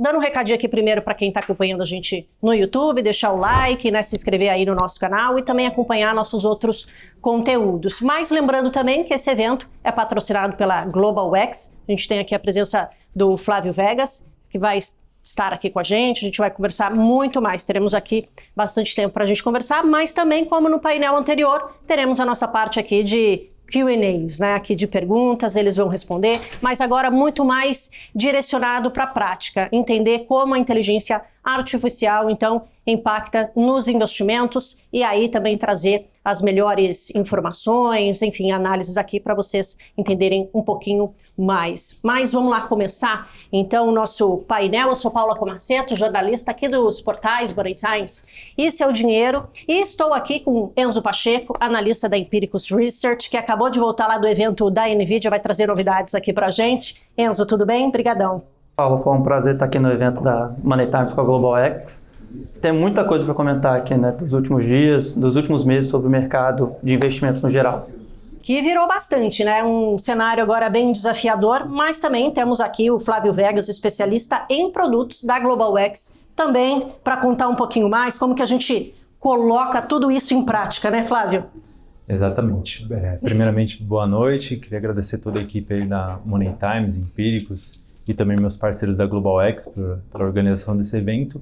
Dando um recadinho aqui primeiro para quem está acompanhando a gente no YouTube, deixar o like, né, se inscrever aí no nosso canal e também acompanhar nossos outros conteúdos. Mas lembrando também que esse evento é patrocinado pela Global X. A gente tem aqui a presença do Flávio Vegas, que vai estar aqui com a gente vai conversar muito mais, teremos aqui bastante tempo para a gente conversar, mas também, como no painel anterior, teremos a nossa parte aqui de Q&As, né, aqui de perguntas, eles vão responder, mas agora muito mais direcionado para a prática, entender como a inteligência artificial, então, impacta nos investimentos e aí também trazer as melhores informações, enfim, análises aqui para vocês entenderem um pouquinho mais. Mas vamos lá começar, então, o nosso painel. Eu sou Paula Comaceto, jornalista aqui dos portais Money Times. Isso é o Dinheiro. E estou aqui com Enzo Pacheco, analista da Empiricus Research, que acabou de voltar lá do evento da NVIDIA, vai trazer novidades aqui para a gente. Enzo, tudo bem? Brigadão. Paulo, foi um prazer estar aqui no evento da Money Times com a Global X. Tem muita coisa para comentar aqui, né, dos últimos dias, dos últimos meses sobre o mercado de investimentos no geral. Que virou bastante, né? Um cenário agora bem desafiador, mas também temos aqui o Flávio Vegas, especialista em produtos da Global X, também para contar um pouquinho mais como que a gente coloca tudo isso em prática, né, Flávio? Exatamente. Primeiramente, boa noite. Queria agradecer toda a equipe aí da Money Times, Empíricos e também meus parceiros da Global X pela organização desse evento.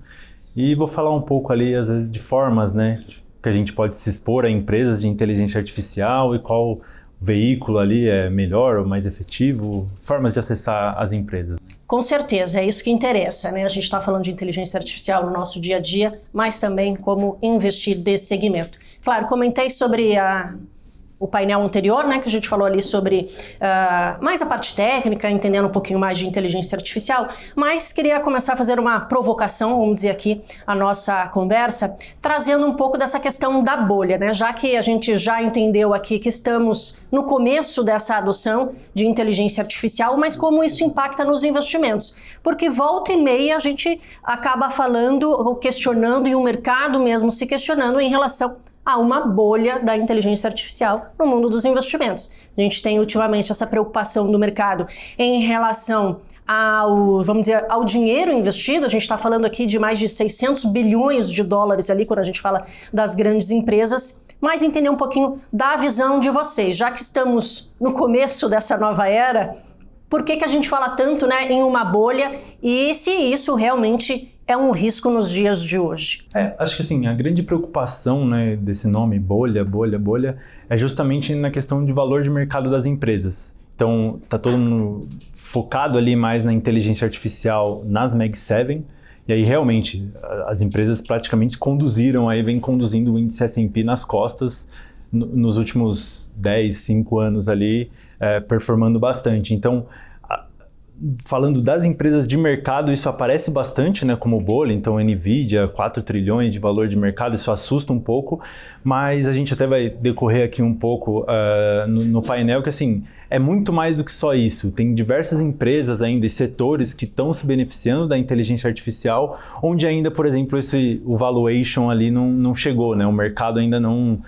E vou falar um pouco ali, às vezes, de formas, né, que a gente pode se expor a empresas de inteligência artificial e qual veículo ali é melhor ou mais efetivo, formas de acessar as empresas. Com certeza, é isso que interessa, né? A gente está falando de inteligência artificial no nosso dia a dia, mas também como investir nesse segmento. Claro, comentei sobre o painel anterior, né, que a gente falou ali sobre mais a parte técnica, entendendo um pouquinho mais de inteligência artificial, mas queria começar a fazer uma provocação, vamos dizer aqui, a nossa conversa, trazendo um pouco dessa questão da bolha, né, já que a gente já entendeu aqui que estamos no começo dessa adoção de inteligência artificial, mas como isso impacta nos investimentos, porque volta e meia a gente acaba falando ou questionando e o mercado mesmo se questionando em relação a uma bolha da inteligência artificial no mundo dos investimentos. A gente tem ultimamente essa preocupação do mercado em relação ao dinheiro investido. A gente está falando aqui de mais de 600 bilhões de dólares ali quando a gente fala das grandes empresas, mas entender um pouquinho da visão de vocês, já que estamos no começo dessa nova era, por que a gente fala tanto, né, em uma bolha e se isso realmente é um risco nos dias de hoje? Acho que assim, a grande preocupação, né, desse nome bolha, é justamente na questão de valor de mercado das empresas. Então, tá todo mundo focado ali mais na inteligência artificial nas Mag 7, e aí realmente as empresas praticamente vem conduzindo o índice S&P nas costas nos últimos 5 anos ali, performando bastante. Então, falando das empresas de mercado, isso aparece bastante, né, como bolha. Então, NVIDIA, 4 trilhões de valor de mercado, isso assusta um pouco, mas a gente até vai decorrer aqui um pouco no painel, que assim, é muito mais do que só isso. Tem diversas empresas ainda e setores que estão se beneficiando da inteligência artificial, onde ainda, por exemplo, o valuation ali não chegou, né, o mercado ainda não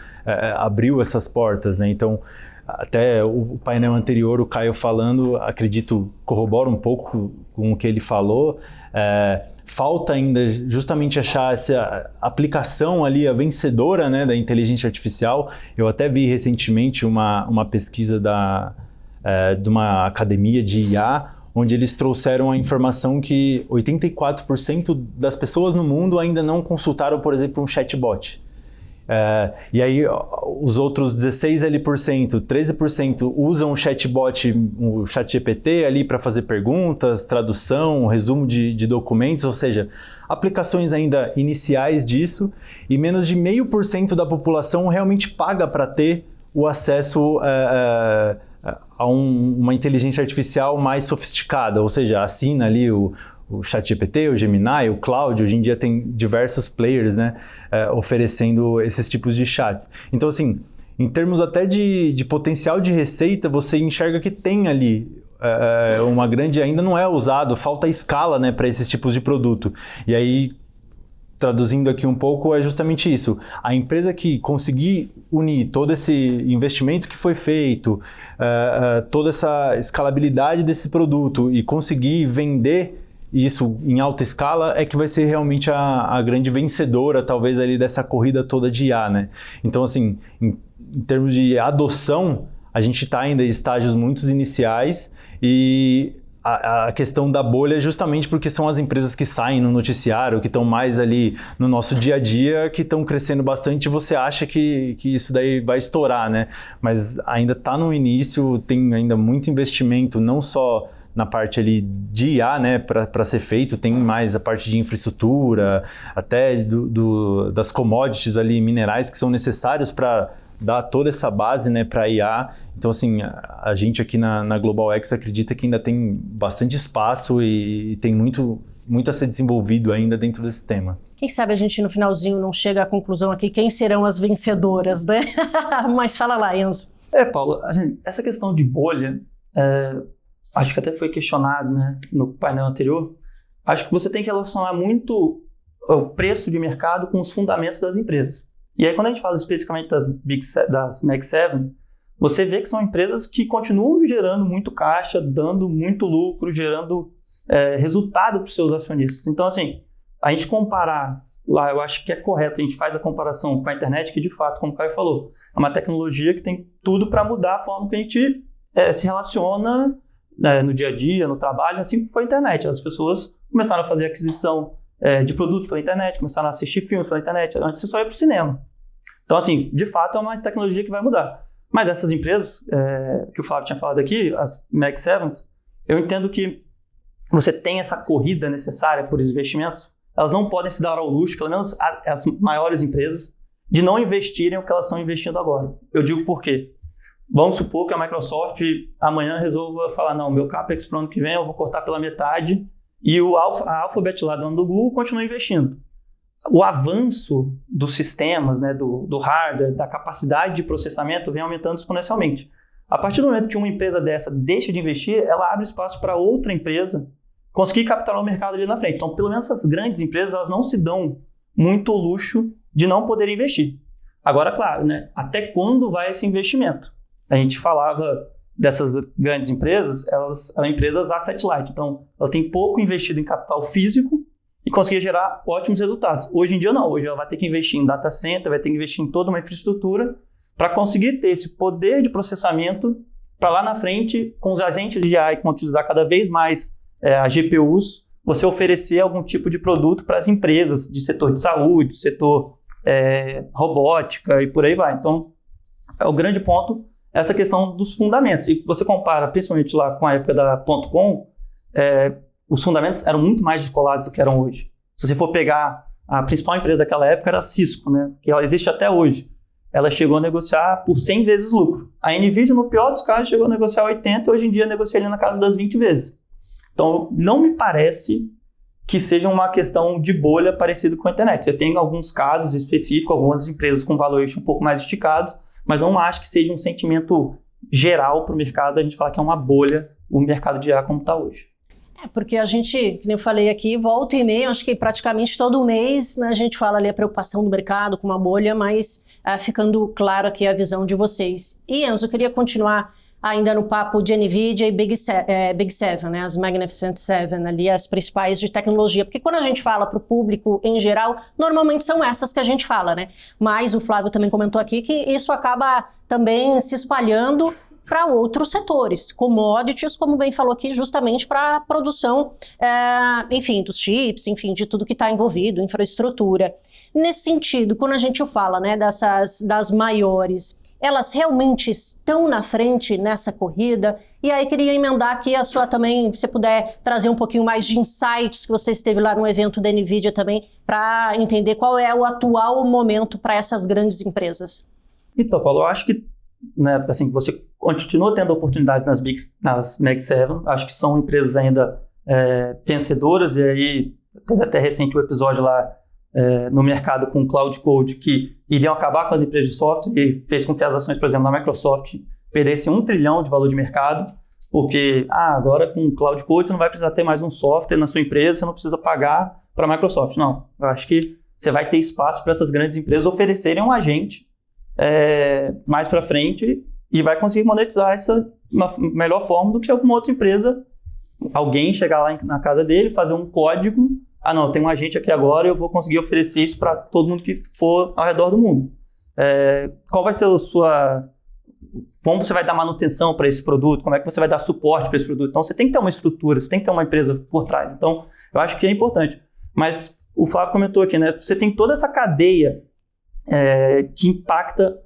abriu essas portas, né, então até o painel anterior, o Caio falando, acredito, corrobora um pouco com o que ele falou. Falta ainda justamente achar essa aplicação ali, a vencedora, né, da inteligência artificial. Eu até vi recentemente uma pesquisa de uma academia de IA, onde eles trouxeram a informação que 84% das pessoas no mundo ainda não consultaram, por exemplo, um chatbot. E aí os outros 16%, 13% usam o chatbot, o ChatGPT ali para fazer perguntas, tradução, resumo de documentos, ou seja, aplicações ainda iniciais disso, e menos de 0,5% da população realmente paga para ter o acesso a uma inteligência artificial mais sofisticada, ou seja, assina ali o ChatGPT, o Gemini, o Claude. Hoje em dia tem diversos players, né, oferecendo esses tipos de chats. Então, assim, em termos até de potencial de receita, você enxerga que tem ali uma grande, ainda não é usado, falta escala, né, para esses tipos de produto. E aí, traduzindo aqui um pouco, é justamente isso. A empresa que conseguir unir todo esse investimento que foi feito, toda essa escalabilidade desse produto e conseguir vender isso em alta escala é que vai ser realmente a grande vencedora, talvez, ali dessa corrida toda de IA, né? Então, assim, em termos de adoção, a gente está ainda em estágios muito iniciais e a questão da bolha é justamente porque são as empresas que saem no noticiário, que estão mais ali no nosso dia a dia, que estão crescendo bastante e você acha que isso daí vai estourar, né? Mas ainda está no início, tem ainda muito investimento, não só na parte ali de IA, né, para ser feito, tem mais a parte de infraestrutura, até das commodities ali, minerais que são necessários para dar toda essa base, né, para IA. Então, assim, a gente aqui na Global X acredita que ainda tem bastante espaço e tem muito a ser desenvolvido ainda dentro desse tema. Quem sabe a gente no finalzinho não chega à conclusão aqui quem serão as vencedoras, né? Mas fala lá, Enzo. Paulo, essa questão de bolha, acho que até foi questionado, né, no painel anterior. Acho que você tem que relacionar muito o preço de mercado com os fundamentos das empresas. E aí, quando a gente fala especificamente das Mag 7, você vê que são empresas que continuam gerando muito caixa, dando muito lucro, gerando resultado para os seus acionistas. Então, assim, a gente comparar lá, eu acho que é correto, a gente faz a comparação com a internet, que de fato, como o Caio falou, é uma tecnologia que tem tudo para mudar a forma que a gente se relaciona no dia a dia, no trabalho, assim como foi a internet. As pessoas começaram a fazer aquisição de produtos pela internet, começaram a assistir filmes pela internet, antes você só ia para o cinema. Então, assim, de fato é uma tecnologia que vai mudar. Mas essas empresas, que o Flávio tinha falado aqui, as Mag 7, eu entendo que você tem essa corrida necessária por investimentos, elas não podem se dar ao luxo, pelo menos as maiores empresas, de não investirem o que elas estão investindo agora. Eu digo por quê? Vamos supor que a Microsoft amanhã resolva falar, não, meu CAPEX para o ano que vem eu vou cortar pela metade, e a Alphabet lá do Google continua investindo. O avanço dos sistemas, né, do hardware, da capacidade de processamento vem aumentando exponencialmente. A partir do momento que uma empresa dessa deixa de investir, ela abre espaço para outra empresa conseguir capturar o mercado ali na frente. Então, pelo menos essas grandes empresas, elas não se dão muito o luxo de não poder investir. Agora, claro, né, até quando vai esse investimento? A gente falava dessas grandes empresas, elas são empresas asset light. Então, ela tem pouco investido em capital físico e conseguir gerar ótimos resultados. Hoje em dia, não. Hoje ela vai ter que investir em data center, vai ter que investir em toda uma infraestrutura para conseguir ter esse poder de processamento para lá na frente, com os agentes de AI que vão utilizar cada vez mais as GPUs, você oferecer algum tipo de produto para as empresas de setor de saúde, setor robótica e por aí vai. Então, é o grande ponto, essa questão dos fundamentos. E você compara, principalmente lá com a época da .com, os fundamentos eram muito mais descolados do que eram hoje. Se você for pegar a principal empresa daquela época, era a Cisco, né? Que ela existe até hoje. Ela chegou a negociar por 100 vezes lucro. A NVIDIA, no pior dos casos, chegou a negociar 80 e hoje em dia negocia ali na casa das 20 vezes. Então, não me parece que seja uma questão de bolha parecida com a internet. Você tem alguns casos específicos, algumas empresas com valuation um pouco mais esticados, mas não acho que seja um sentimento geral para o mercado a gente falar que é uma bolha o mercado de IA como está hoje. Porque a gente, que nem eu falei aqui, volta e meia, acho que praticamente todo mês, né, a gente fala ali a preocupação do mercado com uma bolha, mas ficando claro aqui a visão de vocês. E, Enzo, eu queria continuar ainda no papo de NVIDIA e Big Seven, né, as Magnificent Seven ali, as principais de tecnologia, porque quando a gente fala para o público em geral, normalmente são essas que a gente fala, né, mas o Flávio também comentou aqui que isso acaba também se espalhando para outros setores, commodities, como bem falou aqui, justamente para a produção, enfim, dos chips, enfim, de tudo que está envolvido, infraestrutura. Nesse sentido, quando a gente fala, né, das maiores, elas realmente estão na frente nessa corrida? E aí queria emendar aqui a sua também, se você puder trazer um pouquinho mais de insights que você esteve lá no evento da NVIDIA também, para entender qual é o atual momento para essas grandes empresas. Então, Paulo, eu acho que, né, assim, você continua tendo oportunidades nas Mag 7, acho que são empresas ainda vencedoras, e aí teve até recente um episódio lá no mercado com Cloud Code que iriam acabar com as empresas de software e fez com que as ações, por exemplo, da Microsoft perdessem 1 trilhão de valor de mercado, porque agora com Cloud Code você não vai precisar ter mais um software na sua empresa, você não precisa pagar para a Microsoft. Não, eu acho que você vai ter espaço para essas grandes empresas oferecerem um agente mais para frente e vai conseguir monetizar essa uma melhor forma do que alguma outra empresa alguém chegar lá na casa dele, fazer um código, não, tem um agente aqui agora, eu vou conseguir oferecer isso para todo mundo que for ao redor do mundo. Qual vai ser como você vai dar manutenção para esse produto, como é que você vai dar suporte para esse produto. Então, você tem que ter uma estrutura, você tem que ter uma empresa por trás. Então, eu acho que é importante. Mas o Flávio comentou aqui, né? Você tem toda essa cadeia que impacta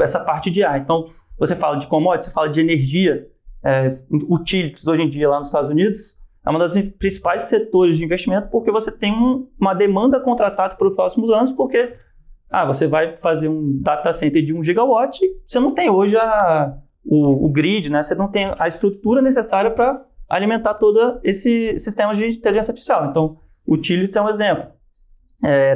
essa parte de AI. Então, você fala de commodities, você fala de energia, utilities hoje em dia lá nos Estados Unidos, é uma das principais setores de investimento porque você tem uma demanda contratada para os próximos anos, porque você vai fazer um data center de 1 gigawatt, você não tem hoje o grid, né? Você não tem a estrutura necessária para alimentar todo esse sistema de inteligência artificial. Então, utilities é um exemplo.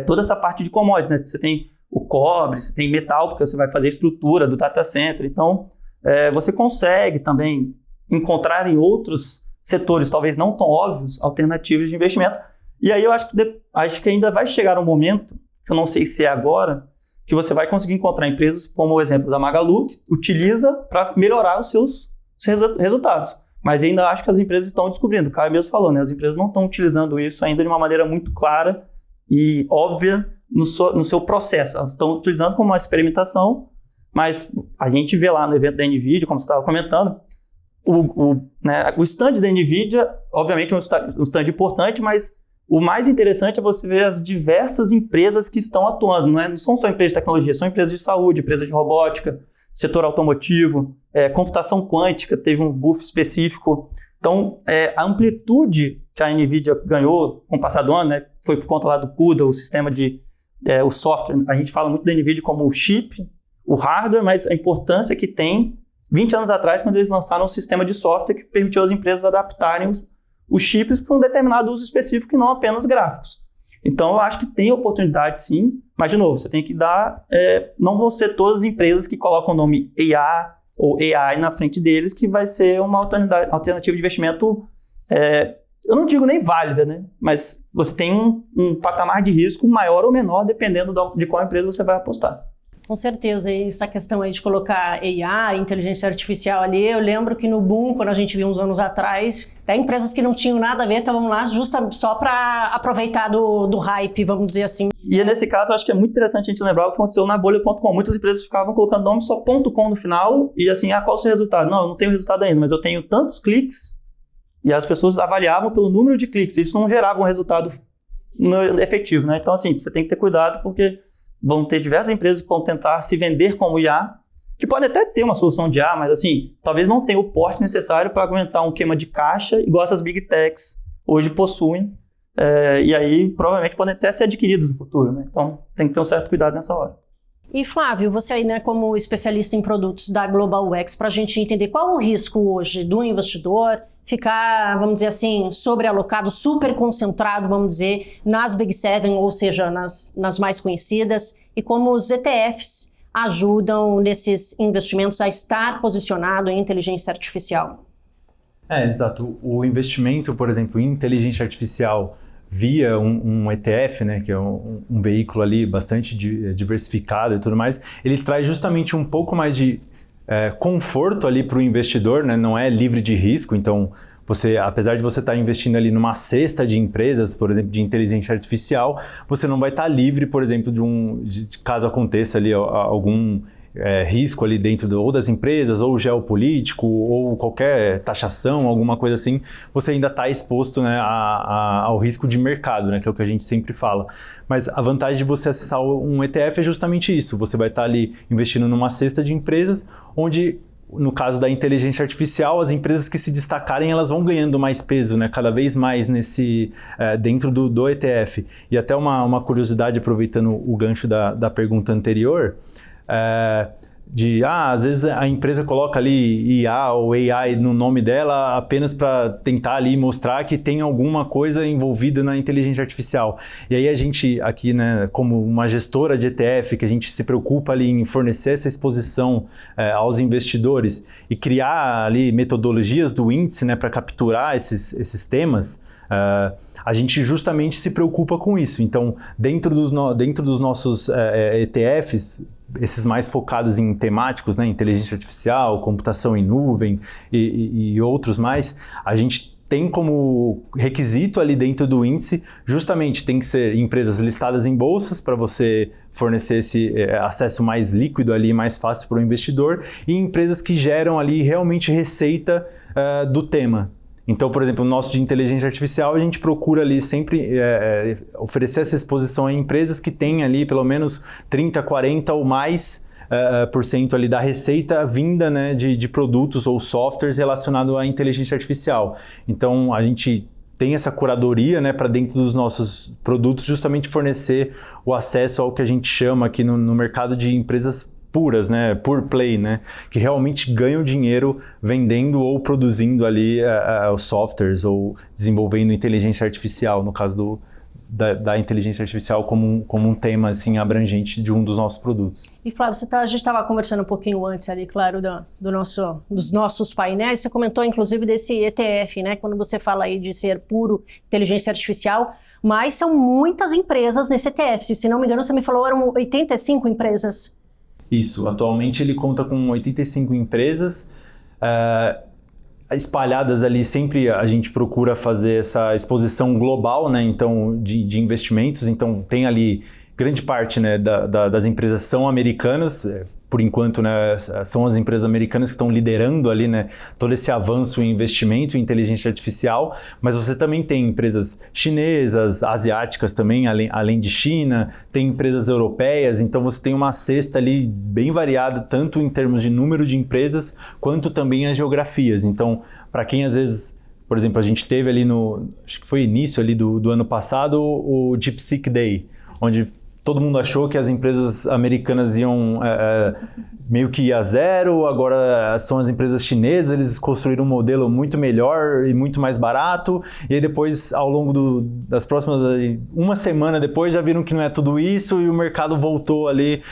Toda essa parte de commodities, né? Você tem o cobre, você tem metal, porque você vai fazer a estrutura do data center. Então, você consegue também encontrar em outros setores, talvez não tão óbvios, alternativas de investimento. E aí eu acho que ainda vai chegar um momento, que eu não sei se é agora, que você vai conseguir encontrar empresas como o exemplo da Magalu, que utiliza para melhorar os seus resultados. Mas ainda acho que as empresas estão descobrindo. O Caio mesmo falou, né? As empresas não estão utilizando isso ainda de uma maneira muito clara e óbvia no seu processo. Elas estão utilizando como uma experimentação, mas a gente vê lá no evento da NVIDIA, como você estava comentando, o stand da NVIDIA, obviamente, é um stand importante, mas o mais interessante é você ver as diversas empresas que estão atuando. Não são só empresas de tecnologia, são empresas de saúde, empresas de robótica, setor automotivo, computação quântica, teve um booth específico. Então, a amplitude que a NVIDIA ganhou com o passar do ano, né, foi por conta lá do CUDA, o sistema o software. A gente fala muito da NVIDIA como o chip, o hardware, mas a importância que tem 20 anos atrás, quando eles lançaram um sistema de software que permitiu às empresas adaptarem os chips para um determinado uso específico e não apenas gráficos. Então, eu acho que tem oportunidade, sim, mas, de novo, você tem que dar... não vão ser todas as empresas que colocam o nome IA ou AI na frente deles que vai ser uma alternativa de investimento, eu não digo nem válida, né? Mas você tem um patamar de risco maior ou menor, dependendo de qual empresa você vai apostar. Com certeza, e essa questão aí de colocar AI, inteligência artificial ali, eu lembro que no boom, quando a gente viu uns anos atrás, até empresas que não tinham nada a ver estavam lá justamente só para aproveitar do hype, vamos dizer assim. E nesse caso, eu acho que é muito interessante a gente lembrar o que aconteceu na bolha.com. Muitas empresas ficavam colocando nome só .com no final e assim, qual é o seu resultado? Não, eu não tenho resultado ainda, mas eu tenho tantos cliques e as pessoas avaliavam pelo número de cliques. Isso não gerava um resultado efetivo, né? Então, assim, você tem que ter cuidado porque vão ter diversas empresas que vão tentar se vender como IA, que pode até ter uma solução de IA, mas assim, talvez não tenha o porte necessário para aguentar um queima de caixa, igual essas Big Techs hoje possuem, e aí provavelmente podem até ser adquiridos no futuro, né? Então tem que ter um certo cuidado nessa hora. E Flávio, você aí, né, como especialista em produtos da Global UX, para a gente entender qual o risco hoje do investidor ficar, vamos dizer assim, sobrealocado, super concentrado, vamos dizer, nas Big Seven, ou seja, nas mais conhecidas, e como os ETFs ajudam nesses investimentos a estar posicionado em inteligência artificial. Exato. O investimento, por exemplo, em inteligência artificial via um ETF, né, que é um veículo ali bastante diversificado e tudo mais, ele traz justamente um pouco mais de conforto ali para o investidor, né? Não é livre de risco, então apesar de você estar investindo ali numa cesta de empresas, por exemplo, de inteligência artificial, você não vai estar livre, por exemplo, de caso aconteça ali algum risco ali dentro ou das empresas, ou geopolítico, ou qualquer taxação, alguma coisa assim, você ainda está exposto, né, ao risco de mercado, né, que é o que a gente sempre fala. Mas a vantagem de você acessar um ETF é justamente isso, você vai estar ali investindo numa cesta de empresas, onde, no caso da inteligência artificial, as empresas que se destacarem, elas vão ganhando mais peso, né, cada vez mais dentro do ETF. E até uma curiosidade, aproveitando o gancho da pergunta anterior, às vezes a empresa coloca ali IA ou AI no nome dela apenas para tentar ali mostrar que tem alguma coisa envolvida na inteligência artificial. E aí a gente aqui, né, como uma gestora de ETF, que a gente se preocupa ali em fornecer essa exposição aos investidores e criar ali metodologias do índice, né, para capturar esses temas, a gente justamente se preocupa com isso. Então, dentro dos nossos ETFs, esses mais focados em temáticos, né, inteligência artificial, computação em nuvem e outros mais, a gente tem como requisito ali dentro do índice, justamente tem que ser empresas listadas em bolsas para você fornecer esse acesso mais líquido ali, mais fácil para o investidor, e empresas que geram ali realmente receita do tema. Então, por exemplo, no nosso de inteligência artificial, a gente procura ali sempre oferecer essa exposição a empresas que têm ali pelo menos 30, 40 ou mais por cento ali da receita vinda, né, de produtos ou softwares relacionados à inteligência artificial. Então, a gente tem essa curadoria, né, para dentro dos nossos produtos, justamente fornecer o acesso ao que a gente chama aqui no mercado de empresas puras, né, pure play, né, que realmente ganham dinheiro vendendo ou produzindo ali os softwares ou desenvolvendo inteligência artificial, no caso da inteligência artificial como um tema assim, abrangente de um dos nossos produtos. E Flávio, a gente estava conversando um pouquinho antes ali, claro, dos nossos painéis, você comentou inclusive desse ETF, né? Quando você fala aí de ser puro inteligência artificial, mas são muitas empresas nesse ETF. Se não me engano, você me falou eram 85 empresas. Isso, atualmente ele conta com 85 empresas, espalhadas ali, sempre a gente procura fazer essa exposição global, né, então, de investimentos, então tem ali grande parte, né, das empresas são americanas, por enquanto, né, são as empresas americanas que estão liderando ali, né, todo esse avanço em investimento em inteligência artificial, mas você também tem empresas chinesas, asiáticas também, além de China, tem empresas europeias, então você tem uma cesta ali bem variada, tanto em termos de número de empresas, quanto também as geografias. Então, para quem às vezes, por exemplo, a gente teve ali acho que foi início ali do ano passado, o DeepSeek Day, onde todo mundo achou que as empresas americanas iam meio que ir a zero, agora são as empresas chinesas, eles construíram um modelo muito melhor e muito mais barato, e aí depois, ao longo das próximas, uma semana depois, já viram que não é tudo isso e o mercado voltou ali,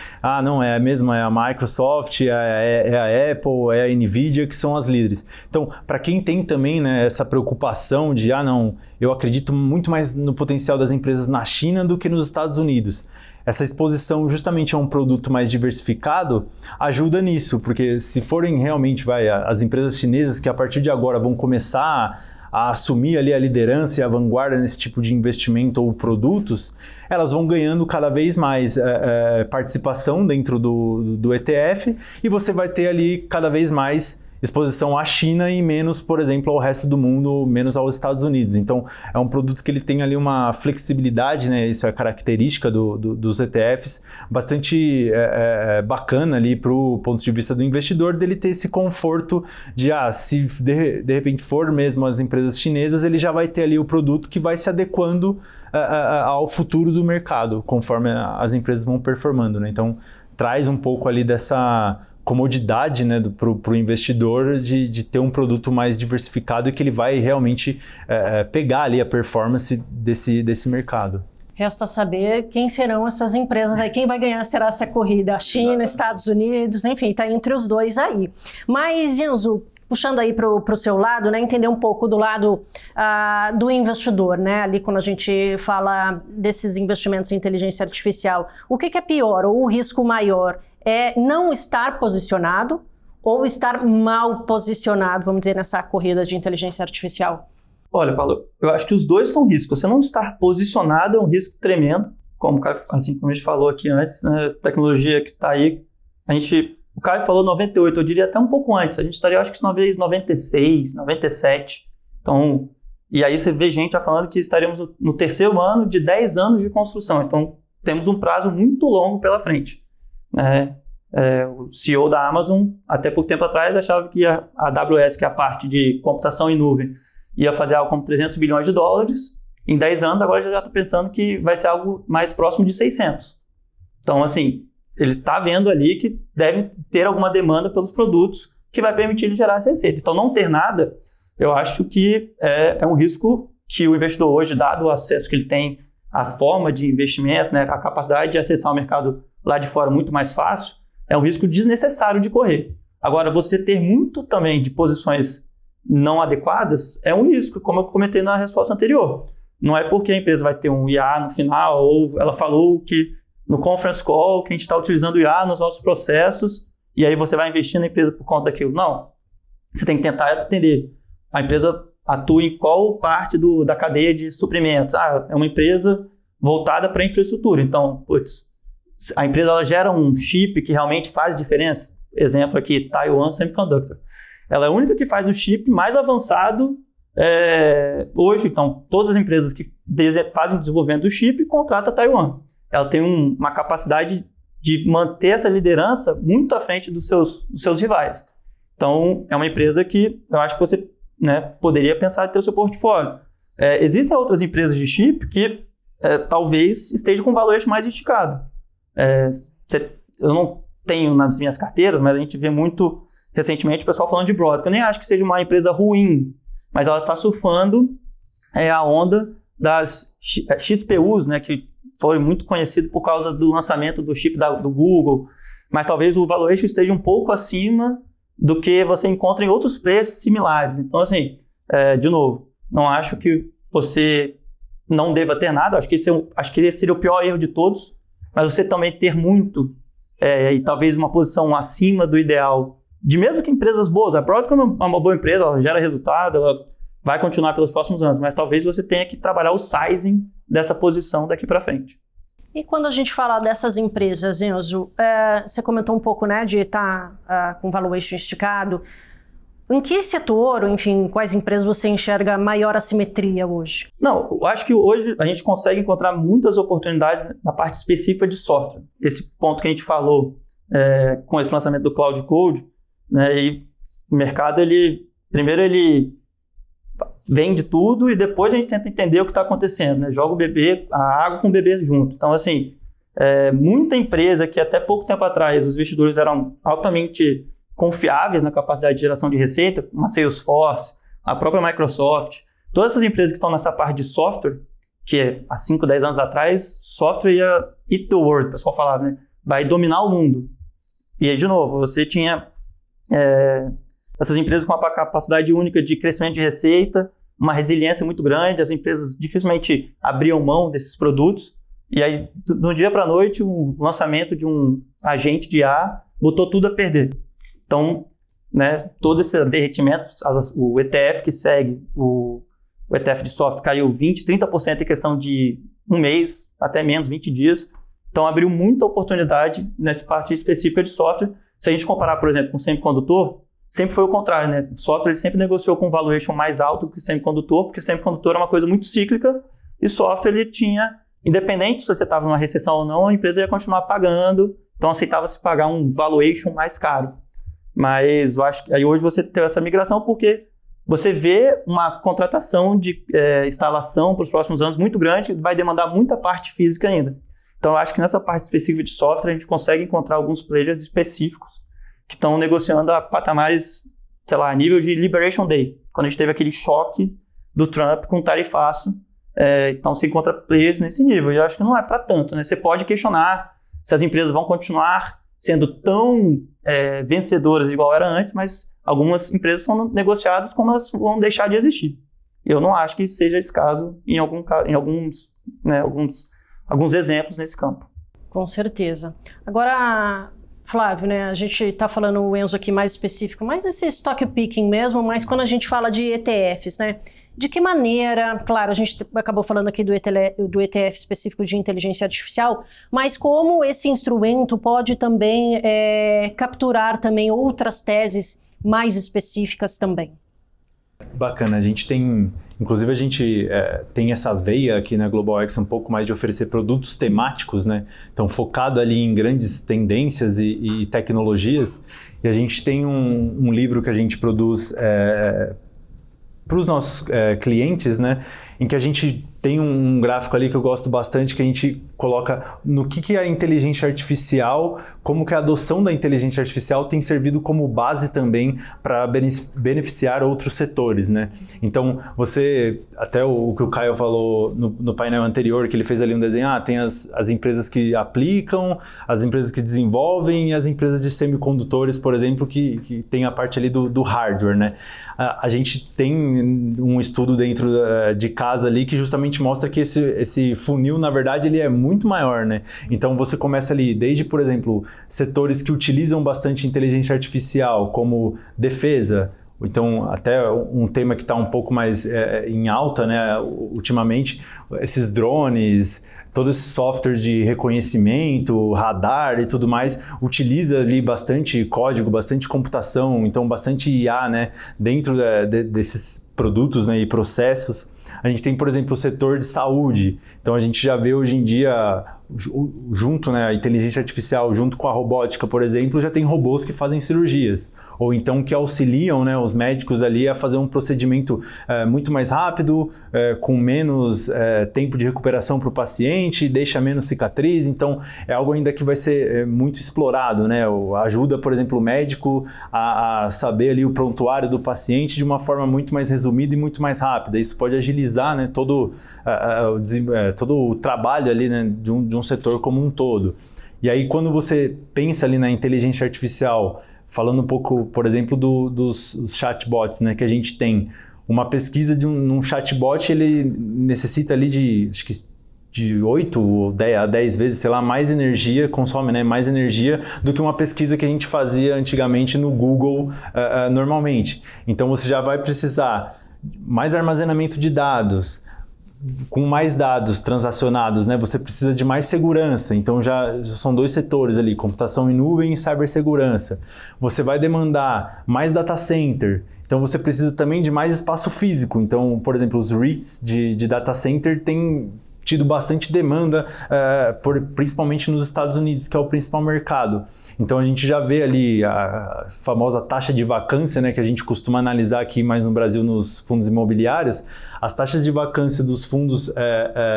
não, é mesmo, é a Microsoft, é a Apple, é a Nvidia que são as líderes. Então, para quem tem também, né, essa preocupação de, não, eu acredito muito mais no potencial das empresas na China do que nos Estados Unidos. Essa exposição justamente a um produto mais diversificado ajuda nisso, porque se forem realmente as empresas chinesas que a partir de agora vão começar a assumir ali a liderança e a vanguarda nesse tipo de investimento ou produtos, elas vão ganhando cada vez mais participação dentro do ETF e você vai ter ali cada vez mais exposição à China e menos, por exemplo, ao resto do mundo, menos aos Estados Unidos. Então, é um produto que ele tem ali uma flexibilidade, né? Isso é característica dos ETFs, bastante bacana ali para o ponto de vista do investidor, dele ter esse conforto de, se de repente for mesmo as empresas chinesas, ele já vai ter ali o produto que vai se adequando ao futuro do mercado, conforme as empresas vão performando, né? Então, traz um pouco ali dessa comodidade, né, para o investidor de ter um produto mais diversificado e que ele vai realmente pegar ali a performance desse mercado. Resta saber quem serão essas empresas aí, quem vai ganhar será essa corrida, a China, Estados Unidos, enfim, está entre os dois aí. Mas, Enzo, puxando aí para o seu lado, né, entender um pouco do lado do investidor, né, ali quando a gente fala desses investimentos em inteligência artificial, o que é pior ou o risco maior? É não estar posicionado ou estar mal posicionado, vamos dizer, nessa corrida de inteligência artificial? Olha, Paulo, eu acho que os dois são riscos. Você não estar posicionado é um risco tremendo, como a gente falou aqui antes, né, tecnologia que está aí, o Caio falou 98, eu diria até um pouco antes, a gente estaria, acho que talvez 96, 97, então, e aí você vê gente já falando que estaremos no terceiro ano de 10 anos de construção, então temos um prazo muito longo pela frente. O CEO da Amazon, até pouco tempo atrás, achava que a AWS, que é a parte de computação em nuvem, ia fazer algo como 300 bilhões de dólares. Em 10 anos, agora já está pensando que vai ser algo mais próximo de 600. Então, assim, ele está vendo ali que deve ter alguma demanda pelos produtos que vai permitir ele gerar essa receita. Então, não ter nada, eu acho que é um risco que o investidor hoje, dado o acesso que ele tem à forma de investimento, né, a capacidade de acessar o mercado lá de fora muito mais fácil, é um risco desnecessário de correr. Agora, você ter muito também de posições não adequadas é um risco, como eu comentei na resposta anterior. Não é porque a empresa vai ter um IA no final, ou ela falou que no conference call que a gente está utilizando o IA nos nossos processos, e aí você vai investir na empresa por conta daquilo. Não. Você tem que tentar entender. A empresa, atua em qual parte da cadeia de suprimentos. É uma empresa voltada para infraestrutura. Então, a empresa ela gera um chip que realmente faz diferença. Exemplo aqui, Taiwan Semiconductor. Ela é a única que faz o chip mais avançado hoje. Então, todas as empresas que fazem o desenvolvimento do chip contratam a Taiwan. Ela tem uma capacidade de manter essa liderança muito à frente dos seus rivais. Então, é uma empresa que eu acho que você, né, poderia pensar em ter o seu portfólio. Existem outras empresas de chip que talvez estejam com valuation mais esticado. Eu não tenho nas minhas carteiras, mas a gente vê muito recentemente o pessoal falando de Broadcom. Eu nem acho que seja uma empresa ruim, mas ela está surfando a onda das XPUs, né, que foi muito conhecido por causa do lançamento do chip do Google, mas talvez o valuation esteja um pouco acima do que você encontra em outros preços similares. Então, assim, de novo, não acho que você não deva ter nada, acho que esse seria o pior erro de todos, mas você também ter muito, e talvez uma posição acima do ideal, de mesmo que empresas boas. A Broadcom é uma boa empresa, ela gera resultado, ela vai continuar pelos próximos anos, mas talvez você tenha que trabalhar o sizing dessa posição daqui para frente. E quando a gente fala dessas empresas, Enzo, você comentou um pouco, né, de estar com valuation esticado. Em que setor, ou enfim, quais empresas você enxerga maior assimetria hoje? Não, eu acho que hoje a gente consegue encontrar muitas oportunidades na parte específica de software. Esse ponto que a gente falou com esse lançamento do Cloud Code, né, e o mercado, primeiro ele vende tudo e depois a gente tenta entender o que está acontecendo, né? Joga a água com o bebê junto. Então, assim, muita empresa que até pouco tempo atrás os investidores eram altamente confiáveis na capacidade de geração de receita, uma Salesforce, a própria Microsoft, todas essas empresas que estão nessa parte de software, que há 5, 10 anos atrás, software ia eat the world, o pessoal falava, né? Vai dominar o mundo. E aí, de novo, você tinha essas empresas com uma capacidade única de crescimento de receita, uma resiliência muito grande, as empresas dificilmente abriam mão desses produtos, e aí, do dia para a noite, o lançamento de um agente de IA botou tudo a perder. Então, né, todo esse derretimento, o ETF que segue, o ETF de software caiu 20%, 30% em questão de um mês, até menos, 20 dias. Então, abriu muita oportunidade nessa parte específica de software. Se a gente comparar, por exemplo, com semicondutor, sempre foi o contrário, né? O software ele sempre negociou com valuation mais alto que o semicondutor, porque o semicondutor é uma coisa muito cíclica e software ele tinha, independente se você estava numa recessão ou não, a empresa ia continuar pagando, então aceitava-se pagar um valuation mais caro. Mas eu acho que aí hoje você tem essa migração porque você vê uma contratação de instalação para os próximos anos muito grande, que vai demandar muita parte física ainda. Então eu acho que nessa parte específica de software a gente consegue encontrar alguns players específicos que estão negociando a patamares, sei lá, a nível de Liberation Day, quando a gente teve aquele choque do Trump com o tarifaço. Então você encontra players nesse nível. E eu acho que não é para tanto, né? Você pode questionar se as empresas vão continuar sendo tão vencedoras igual era antes, mas algumas empresas são negociadas como elas vão deixar de existir. Eu não acho que seja esse caso em alguns exemplos nesse campo. Com certeza. Agora, Flávio, né, a gente está falando o Enzo aqui mais específico, mas esse stock picking mesmo, mas quando a gente fala de ETFs, né? De que maneira, claro, a gente acabou falando aqui do ETF específico de inteligência artificial, mas como esse instrumento pode também capturar também outras teses mais específicas também? Bacana, a gente tem essa veia aqui na Global X um pouco mais de oferecer produtos temáticos, né? Então focado ali em grandes tendências e tecnologias, e a gente tem um livro que a gente produz para os nossos clientes, né? Em que a gente tem um gráfico ali que eu gosto bastante, que a gente coloca no que é a inteligência artificial, como que a adoção da inteligência artificial tem servido como base também para beneficiar outros setores, né? Então, até o que o Caio falou no painel anterior, que ele fez ali um desenho, tem as empresas que aplicam, as empresas que desenvolvem e as empresas de semicondutores, por exemplo, que tem a parte ali do hardware, né? A gente tem um estudo dentro de casa ali que justamente mostra que esse funil, na verdade, ele é muito maior, né? Então você começa ali desde, por exemplo, setores que utilizam bastante inteligência artificial, como defesa, Então, até um tema que está um pouco mais em alta, né, ultimamente, esses drones, todos esses softwares de reconhecimento, radar e tudo mais, utiliza ali bastante código, bastante computação, então bastante IA, né, dentro desses produtos, né, e processos. A gente tem, por exemplo, o setor de saúde. Então, a gente já vê hoje em dia, junto, né, a inteligência artificial, junto com a robótica, por exemplo, já tem robôs que fazem cirurgias. Ou então que auxiliam, né, os médicos ali a fazer um procedimento muito mais rápido, com menos tempo de recuperação para o paciente, deixa menos cicatriz. Então, é algo ainda que vai ser muito explorado, né? Ajuda, por exemplo, o médico a saber ali o prontuário do paciente de uma forma muito mais resumida e muito mais rápida. Isso pode agilizar, né, todo o trabalho ali, né, de um setor como um todo. E aí, quando você pensa ali na inteligência artificial, falando um pouco, por exemplo, dos chatbots, né, que a gente tem. Uma pesquisa de um chatbot, ele necessita ali acho que de 8 ou 10 vezes, sei lá, mais energia, consome, né, mais energia do que uma pesquisa que a gente fazia antigamente no Google normalmente. Então você já vai precisar mais armazenamento de dados. Com mais dados transacionados, né, você precisa de mais segurança. Então já são 2 setores ali, computação em nuvem e cibersegurança. Você vai demandar mais data center. Então você precisa também de mais espaço físico. Então, por exemplo, os REITs de data center têm tido bastante demanda, principalmente nos Estados Unidos, que é o principal mercado. Então a gente já vê ali a famosa taxa de vacância, né, que a gente costuma analisar aqui mais no Brasil nos fundos imobiliários. As taxas de vacância dos fundos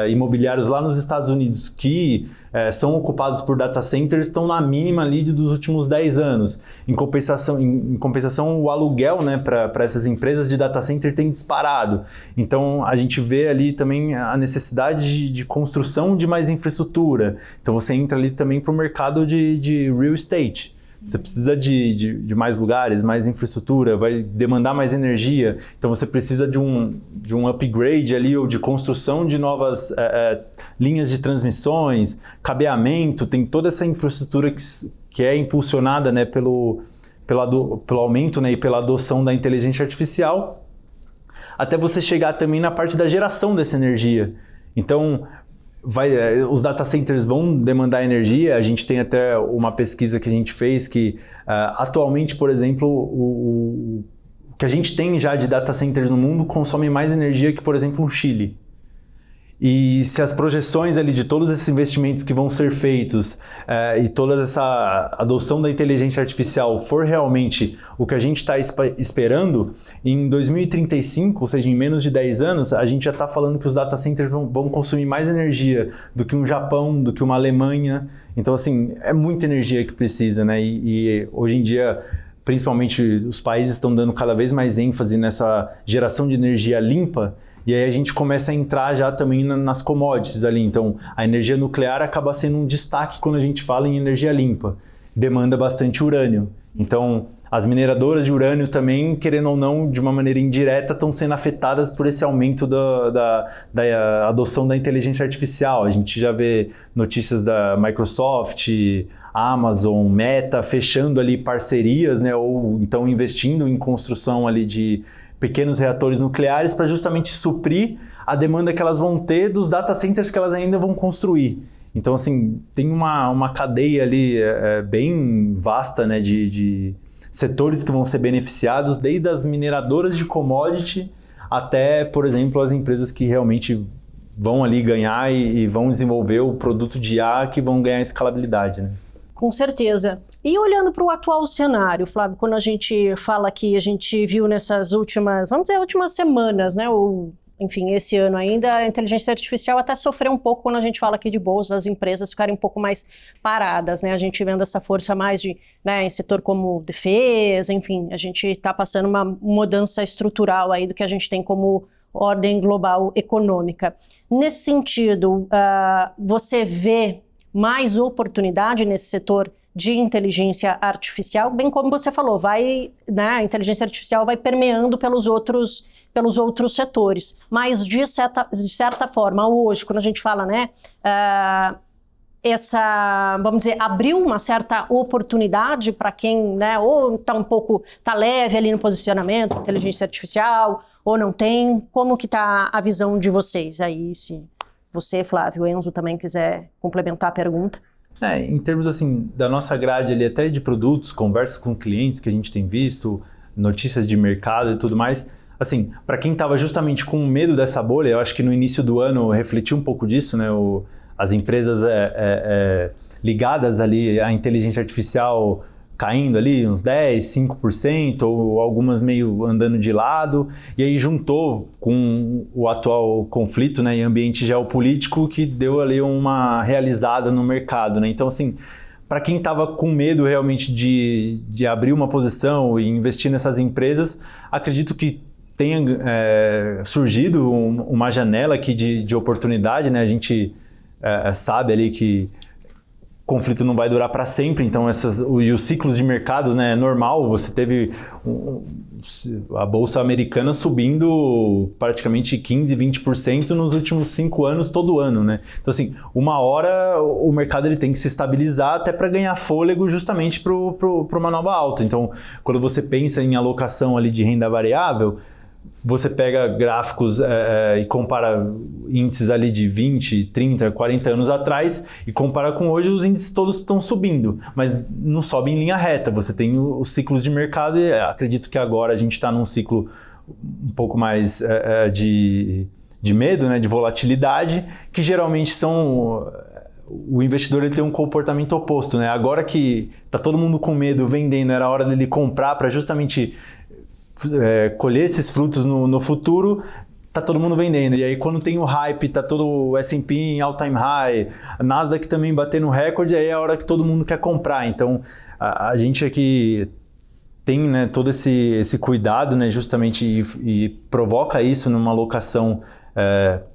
imobiliários lá nos Estados Unidos que são ocupados por data centers estão na mínima ali dos últimos 10 anos. Em compensação o aluguel, né, para essas empresas de data center tem disparado. Então a gente vê ali também a necessidade de construção de mais infraestrutura. Então você entra ali também para o mercado de real estate. Você precisa de mais lugares, mais infraestrutura, vai demandar mais energia. Então você precisa de um upgrade ali, ou de construção de novas linhas de transmissões, cabeamento. Tem toda essa infraestrutura que é impulsionada, né, pelo aumento, né, e pela adoção da inteligência artificial, até você chegar também na parte da geração dessa energia. Então, os data centers vão demandar energia. A gente tem até uma pesquisa que a gente fez que atualmente, por exemplo, o que a gente tem já de data centers no mundo consome mais energia que, por exemplo, o Chile. E se as projeções ali de todos esses investimentos que vão ser feitos e toda essa adoção da inteligência artificial for realmente o que a gente está esperando, em 2035, ou seja, em menos de 10 anos, a gente já está falando que os data centers vão consumir mais energia do que um Japão, do que uma Alemanha. Então, assim, é muita energia que precisa, né? E hoje em dia, principalmente, os países estão dando cada vez mais ênfase nessa geração de energia limpa. E aí a gente começa a entrar já também nas commodities ali. Então, a energia nuclear acaba sendo um destaque quando a gente fala em energia limpa. Demanda bastante urânio. Então, as mineradoras de urânio também, querendo ou não, de uma maneira indireta, estão sendo afetadas por esse aumento da adoção da inteligência artificial. A gente já vê notícias da Microsoft, Amazon, Meta, fechando ali parcerias, né, ou então investindo em construção ali de pequenos reatores nucleares para justamente suprir a demanda que elas vão ter dos data centers que elas ainda vão construir. Então, assim, tem uma cadeia ali bem vasta, né, de setores que vão ser beneficiados, desde as mineradoras de commodity até, por exemplo, as empresas que realmente vão ali ganhar e vão desenvolver o produto de IA que vão ganhar escalabilidade, né? Com certeza. E olhando para o atual cenário, Flávio, quando a gente fala aqui, a gente viu nessas últimas, vamos dizer, últimas semanas, né, ou enfim, esse ano ainda, a inteligência artificial até sofreu um pouco quando a gente fala aqui de bolsa, as empresas ficarem um pouco mais paradas, né, a gente vendo essa força mais né, em setor como defesa, enfim, a gente está passando uma mudança estrutural aí do que a gente tem como ordem global econômica. Nesse sentido, você vê mais oportunidade nesse setor de inteligência artificial, bem como você falou, né, a inteligência artificial vai permeando pelos outros setores, mas de certa forma, hoje, quando a gente fala, né, vamos dizer, abriu uma certa oportunidade para quem, né, ou tá leve ali no posicionamento, inteligência artificial, ou não tem? Como que tá a visão de vocês aí, se você, Flávio, Enzo, também quiser complementar a pergunta? Em termos assim, da nossa grade ali, até de produtos, conversas com clientes que a gente tem visto, notícias de mercado e tudo mais, assim, para quem estava justamente com medo dessa bolha, eu acho que no início do ano refletiu um pouco disso, né? As empresas ligadas ali à inteligência artificial caindo ali uns 10, 5%, ou algumas meio andando de lado, e aí juntou com o atual conflito, né, em ambiente geopolítico que deu ali uma realizada no mercado, né? Então, assim, para quem estava com medo realmente de abrir uma posição e investir nessas empresas, acredito que tenha surgido uma janela aqui de oportunidade, né? A gente sabe ali que o conflito não vai durar para sempre, então os ciclos de mercado, né, é normal. Você teve a bolsa americana subindo praticamente 15%, 20% nos últimos 5 anos, todo ano, né? Então, assim, uma hora o mercado ele tem que se estabilizar até para ganhar fôlego justamente para uma nova alta. Então, quando você pensa em alocação ali de renda variável, você pega gráficos e compara índices ali de 20, 30, 40 anos atrás e compara com hoje, os índices todos estão subindo, mas não sobe em linha reta. Você tem os ciclos de mercado e acredito que agora a gente está num ciclo um pouco mais de medo, né, de volatilidade, que geralmente são... O investidor ele tem um comportamento oposto, né? Agora que está todo mundo com medo, vendendo, era a hora dele comprar para justamente... colher esses frutos no futuro, tá todo mundo vendendo. E aí quando tem o hype, tá todo o S&P em all-time high, a Nasdaq também batendo recorde, aí é a hora que todo mundo quer comprar. Então a gente aqui tem, né, todo esse cuidado, né, justamente e provoca isso numa alocação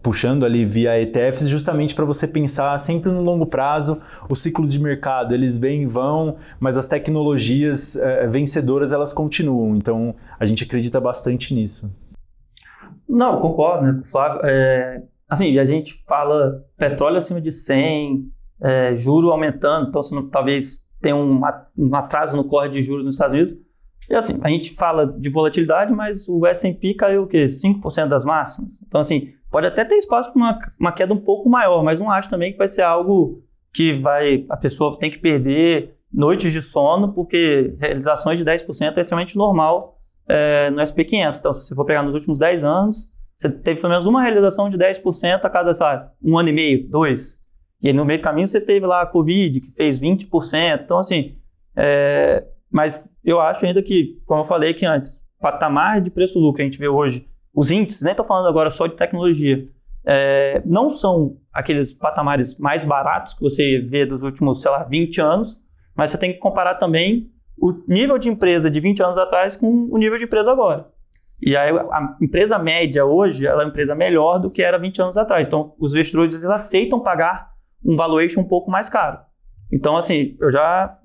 puxando ali via ETFs, justamente para você pensar sempre no longo prazo. Os ciclos de mercado, eles vêm e vão, mas as tecnologias vencedoras, elas continuam. Então, a gente acredita bastante nisso. Não, concordo, né, com o Flávio. Assim, a gente fala petróleo acima de 100, juro aumentando, então você talvez tenha um atraso no corte de juros nos Estados Unidos. E assim, a gente fala de volatilidade, mas o S&P caiu o quê? 5% das máximas. Então, assim, pode até ter espaço para uma queda um pouco maior, mas não acho também que vai ser algo que a pessoa tem que perder noites de sono, porque realizações de 10% é extremamente normal no S&P 500. Então, se você for pegar nos últimos 10 anos, você teve pelo menos uma realização de 10% a cada, sabe, 1 ano e meio, 2. E aí, no meio do caminho você teve lá a Covid, que fez 20%. Então, assim, mas eu acho ainda que, como eu falei aqui antes, patamar de preço-lucro que a gente vê hoje, os índices, nem estou falando agora só de tecnologia, não são aqueles patamares mais baratos que você vê dos últimos, 20 anos, mas você tem que comparar também o nível de empresa de 20 anos atrás com o nível de empresa agora. E aí, a empresa média hoje, ela é uma empresa melhor do que era 20 anos atrás. Então, os investidores eles aceitam pagar um valuation um pouco mais caro. Então, assim,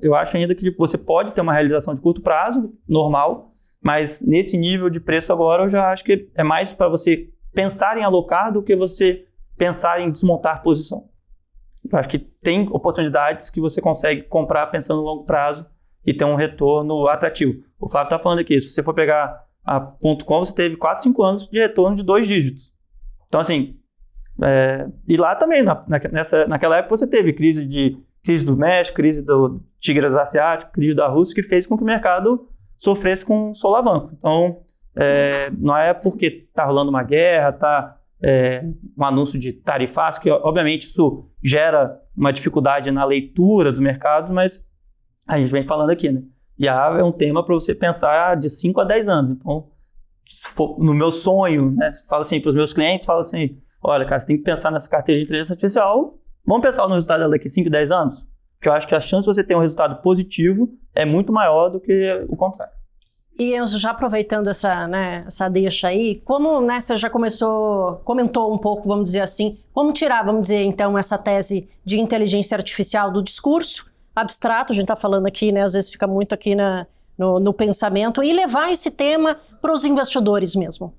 eu acho ainda que você pode ter uma realização de curto prazo, normal, mas nesse nível de preço agora eu já acho que é mais para você pensar em alocar do que você pensar em desmontar posição. Eu acho que tem oportunidades que você consegue comprar pensando no longo prazo e ter um retorno atrativo. O Flávio está falando aqui, se você for pegar a .com, você teve 4, 5 anos de retorno de 2 dígitos. Então, assim, e lá também, naquela época você teve crise do México, crise do Tigres Asiático, crise da Rússia, que fez com que o mercado sofresse com um solavanco. Então, não é porque está rolando uma guerra, um anúncio de tarifaço, que obviamente isso gera uma dificuldade na leitura dos mercados, mas a gente vem falando aqui, né? E é um tema para você pensar de 5 a 10 anos. Então, no meu sonho, né, falo assim para os meus clientes, falo assim, olha, cara, você tem que pensar nessa carteira de inteligência artificial. Vamos pensar no resultado dela daqui 5, 10 anos? Porque eu acho que a chance de você ter um resultado positivo é muito maior do que o contrário. E Enzo, já aproveitando essa deixa aí, como, né, você já comentou um pouco, vamos dizer assim, como tirar, vamos dizer, então, essa tese de inteligência artificial do discurso abstrato, a gente está falando aqui, né, às vezes fica muito aqui no pensamento, e levar esse tema para os investidores mesmo?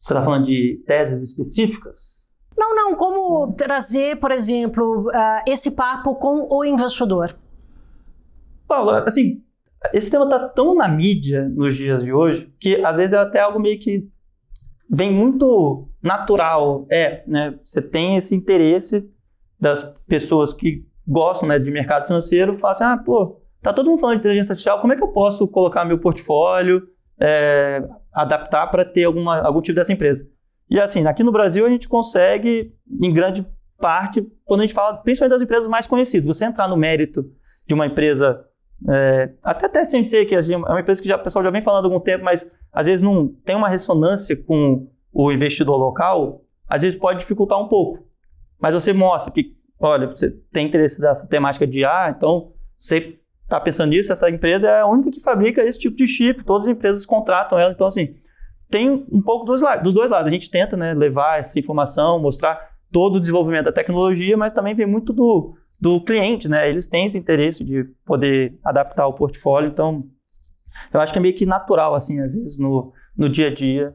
Você está falando de teses específicas? Não, como trazer, por exemplo, esse papo com o investidor? Paulo, assim, esse tema está tão na mídia nos dias de hoje que às vezes é até algo meio que vem muito natural. Né? Você tem esse interesse das pessoas que gostam, né, de mercado financeiro, falam assim, tá todo mundo falando de inteligência artificial, como é que eu posso colocar meu portfólio, adaptar para ter algum tipo dessa empresa? E assim, aqui no Brasil a gente consegue, em grande parte, quando a gente fala principalmente das empresas mais conhecidas, você entrar no mérito de uma empresa, até TSMC, que é uma empresa que o pessoal já vem falando há algum tempo, mas às vezes não tem uma ressonância com o investidor local, às vezes pode dificultar um pouco. Mas você mostra que, olha, você tem interesse nessa temática de IA, então você está pensando nisso, essa empresa é a única que fabrica esse tipo de chip, todas as empresas contratam ela, então assim, tem um pouco dos dois lados. A gente tenta, né, levar essa informação, mostrar todo o desenvolvimento da tecnologia, mas também vem muito do cliente, né? Eles têm esse interesse de poder adaptar o portfólio, então eu acho que é meio que natural, assim, às vezes, no dia a dia,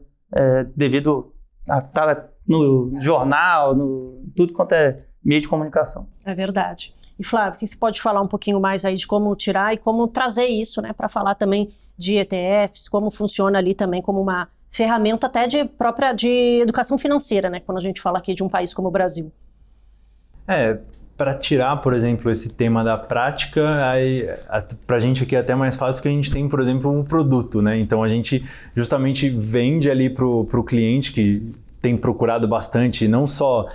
devido a estar no jornal, tudo quanto é meio de comunicação. É verdade. E Flávio, o que você pode falar um pouquinho mais aí de como tirar e como trazer isso, né, para falar também de ETFs, como funciona ali também como uma ferramenta até de educação financeira, né, quando a gente fala aqui de um país como o Brasil. Para tirar, por exemplo, esse tema da prática, para a gente aqui é até mais fácil que a gente tem, por exemplo, um produto, né? Então a gente justamente vende ali para o cliente que tem procurado bastante, não só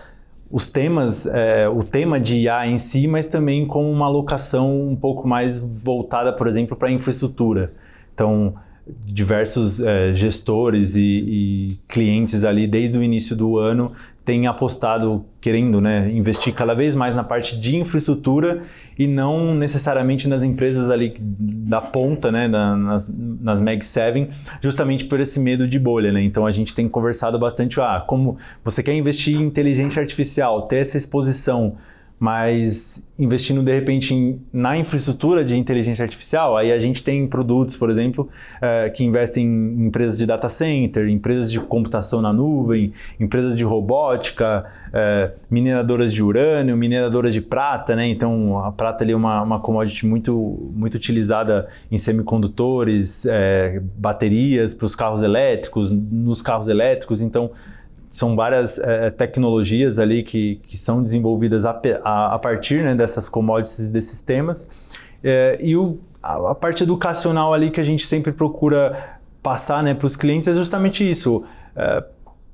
os temas, o tema de IA em si, mas também como uma alocação um pouco mais voltada, por exemplo, para a infraestrutura. Então, diversos gestores e clientes ali desde o início do ano têm apostado, querendo, né, investir cada vez mais na parte de infraestrutura e não necessariamente nas empresas ali da ponta, né, nas Mag 7, justamente por esse medo de bolha, né? Então a gente tem conversado bastante, como você quer investir em inteligência artificial, ter essa exposição, mas investindo de repente na infraestrutura de inteligência artificial, aí a gente tem produtos, por exemplo, que investem em empresas de data center, empresas de computação na nuvem, empresas de robótica, mineradoras de urânio, mineradoras de prata, né? Então a prata ali é uma commodity muito, muito utilizada em semicondutores, baterias para os carros elétricos, nos carros elétricos, então são várias tecnologias ali que são desenvolvidas a partir, né, dessas commodities e desses temas. E a parte educacional ali que a gente sempre procura passar, né, para os clientes é justamente isso.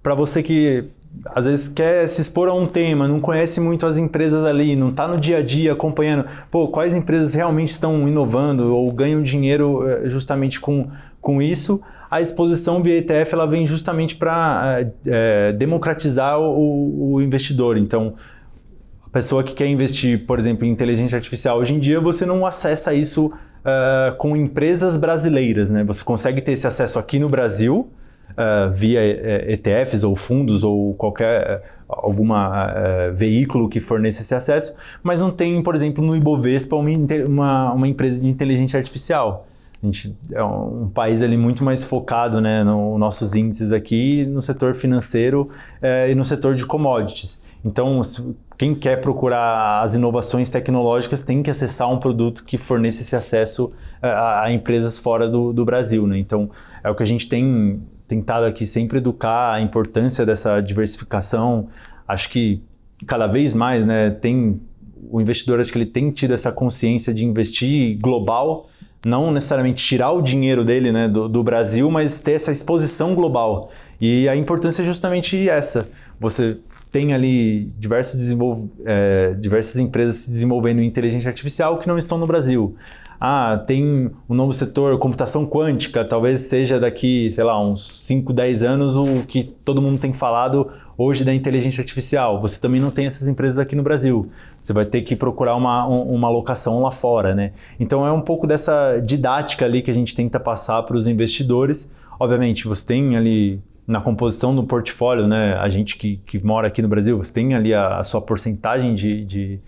Para você que às vezes quer se expor a um tema, não conhece muito as empresas ali, não está no dia a dia acompanhando, quais empresas realmente estão inovando ou ganham dinheiro justamente com isso, a exposição via ETF ela vem justamente para democratizar o investidor. Então, a pessoa que quer investir, por exemplo, em inteligência artificial, hoje em dia você não acessa isso com empresas brasileiras, né? Você consegue ter esse acesso aqui no Brasil, via ETFs ou fundos ou algum veículo que forneça esse acesso, mas não tem, por exemplo, no Ibovespa uma empresa de inteligência artificial. A gente é um país ali muito mais focado, né, nos nossos índices aqui, no setor financeiro e no setor de commodities. Então, quem quer procurar as inovações tecnológicas tem que acessar um produto que forneça esse acesso a empresas fora do Brasil, né? Então, é o que a gente tem tentado aqui sempre educar a importância dessa diversificação. Acho que cada vez mais, né, o investidor, acho que ele tem tido essa consciência de investir global, não necessariamente tirar o dinheiro dele, né, do Brasil, mas ter essa exposição global. E a importância é justamente essa. Você tem ali diversas empresas se desenvolvendo em inteligência artificial que não estão no Brasil. Tem um novo setor, computação quântica, talvez seja daqui, sei lá, uns 5, 10 anos o que todo mundo tem falado hoje da inteligência artificial. Você também não tem essas empresas aqui no Brasil. Você vai ter que procurar uma alocação lá fora, né? Então é um pouco dessa didática ali que a gente tenta passar para os investidores. Obviamente, você tem ali na composição do portfólio, né? A gente que mora aqui no Brasil, você tem ali a sua porcentagem de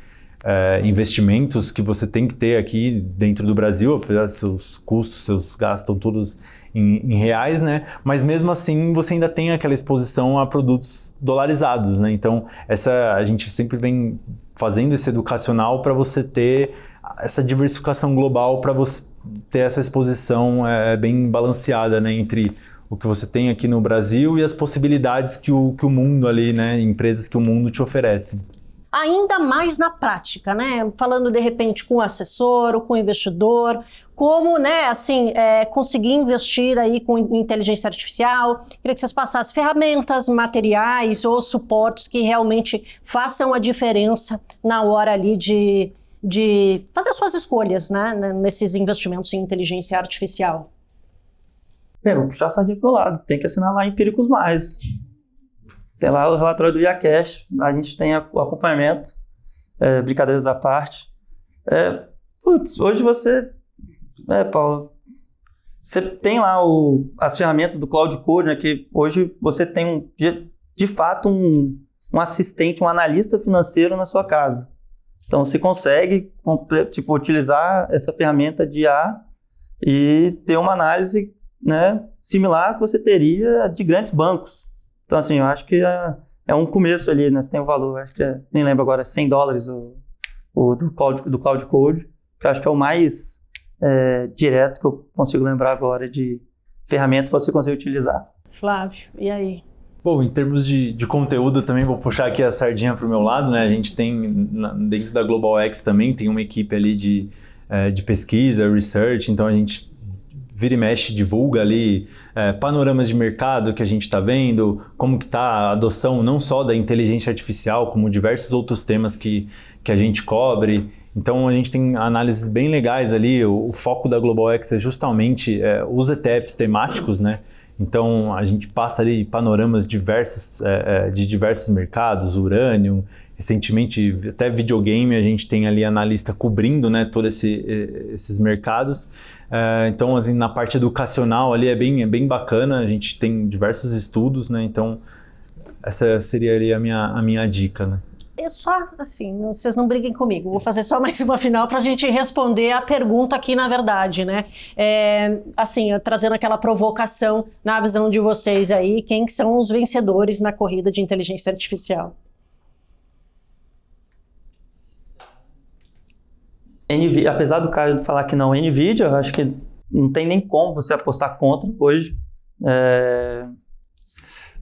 investimentos que você tem que ter aqui dentro do Brasil, apesar dos seus custos, seus gastos estão todos em reais, né? Mas mesmo assim você ainda tem aquela exposição a produtos dolarizados, né? Então a gente sempre vem fazendo esse educacional para você ter essa diversificação global, para você ter essa exposição bem balanceada, né? Entre o que você tem aqui no Brasil e as possibilidades que o mundo ali, né? Empresas que o mundo te oferece. Ainda mais na prática, né? Falando de repente com o assessor ou com o investidor, como, né, assim, conseguir investir aí com inteligência artificial. Queria que vocês passassem ferramentas, materiais ou suportes que realmente façam a diferença na hora ali de fazer suas escolhas, né, nesses investimentos em inteligência artificial. Vou puxar a sardinha pro lado, tem que assinar lá Empíricos Mais. Tem lá o relatório do IACash, a gente tem o acompanhamento, brincadeiras à parte. Hoje você, Paulo, você tem lá as ferramentas do Cloud Code, né, que hoje você tem de fato um assistente, um analista financeiro na sua casa. Então você consegue utilizar essa ferramenta de IA e ter uma análise, né, similar que você teria de grandes bancos. Então, assim, eu acho que é um começo ali, né? Você tem o valor, acho que nem lembro agora, $100 do Cloud Code, que eu acho que é o mais direto que eu consigo lembrar agora de ferramentas que você consegue utilizar. Flávio, e aí? Bom, em termos de conteúdo também, vou puxar aqui a sardinha para o meu lado, né? A gente tem, dentro da Global X também, tem uma equipe ali de pesquisa, research, então a gente vira e mexe, divulga ali panoramas de mercado que a gente está vendo, como que está a adoção não só da inteligência artificial, como diversos outros temas que a gente cobre. Então a gente tem análises bem legais ali, o foco da Global X é justamente os ETFs temáticos, né? Então a gente passa ali panoramas diversos, de diversos mercados, urânio, recentemente até videogame, a gente tem ali analista cobrindo, né, todos esses mercados. Então, assim, na parte educacional ali é bem bacana, a gente tem diversos estudos, né? Então, essa seria ali a minha dica, né? É só, assim, vocês não briguem comigo, vou fazer só mais uma final para a gente responder a pergunta aqui, na verdade, né? Assim, trazendo aquela provocação na visão de vocês aí, quem que são os vencedores na corrida de inteligência artificial? Apesar do Caio falar que não é NVIDIA, eu acho que não tem nem como você apostar contra hoje.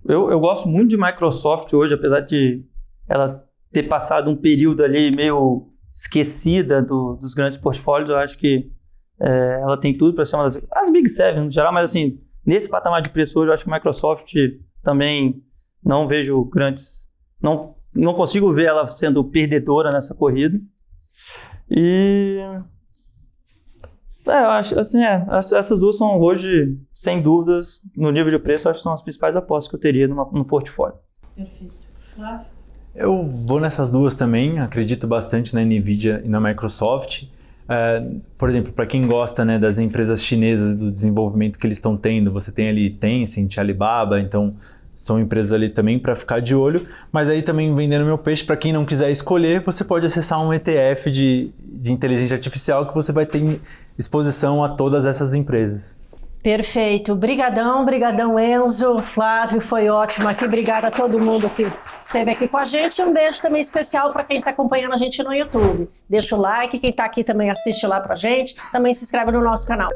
Eu gosto muito de Microsoft hoje, apesar de ela ter passado um período ali meio esquecida dos grandes portfólios. Eu acho que ela tem tudo para ser uma das Big Seven no geral, mas assim, nesse patamar de preço hoje, eu acho que a Microsoft também não vejo grandes... Não consigo ver ela sendo perdedora nessa corrida. E eu acho assim, essas duas são hoje, sem dúvidas, no nível de preço, acho que são as principais apostas que eu teria no portfólio. Perfeito. Claro. Eu vou nessas duas também, acredito bastante na NVIDIA e na Microsoft. Por exemplo, para quem gosta, né, das empresas chinesas, do desenvolvimento que eles estão tendo, você tem ali Tencent, Alibaba, então são empresas ali também para ficar de olho, mas aí também vendendo meu peixe, para quem não quiser escolher, você pode acessar um ETF de inteligência artificial que você vai ter exposição a todas essas empresas. Perfeito. Brigadão Enzo, Flávio, foi ótimo aqui. Obrigada a todo mundo que esteve aqui com a gente. Um beijo também especial para quem está acompanhando a gente no YouTube. Deixa o like, quem está aqui também assiste lá para a gente. Também se inscreve no nosso canal.